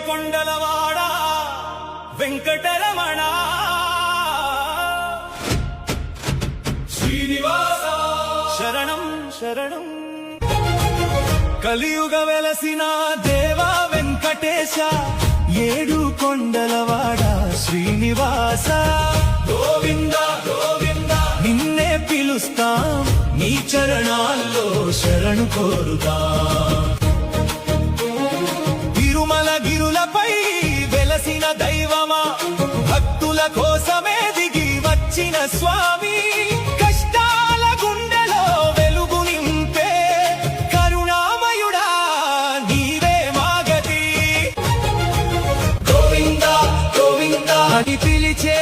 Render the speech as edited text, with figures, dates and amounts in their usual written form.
కొండలవాడ వెంకటరమణ శ్రీనివాస శరణం శరణం కలియుగ వెలసిన దేవా వెంకటేశ ఏడు కొండలవాడ శ్రీనివాస గోవింద గోవింద నిన్నే పిలుస్తాం నీ చరణాల్లో శరణు కోరుతాం తిరుమల గిరులపై వెలసిన దైవమా భక్తుల కోసమే దిగి వచ్చిన స్వామి కష్టాల గుండెలో వెలుగు నింపే కరుణామయుడా నీవే మాగతి గోవింద గోవింద అని పిలిచే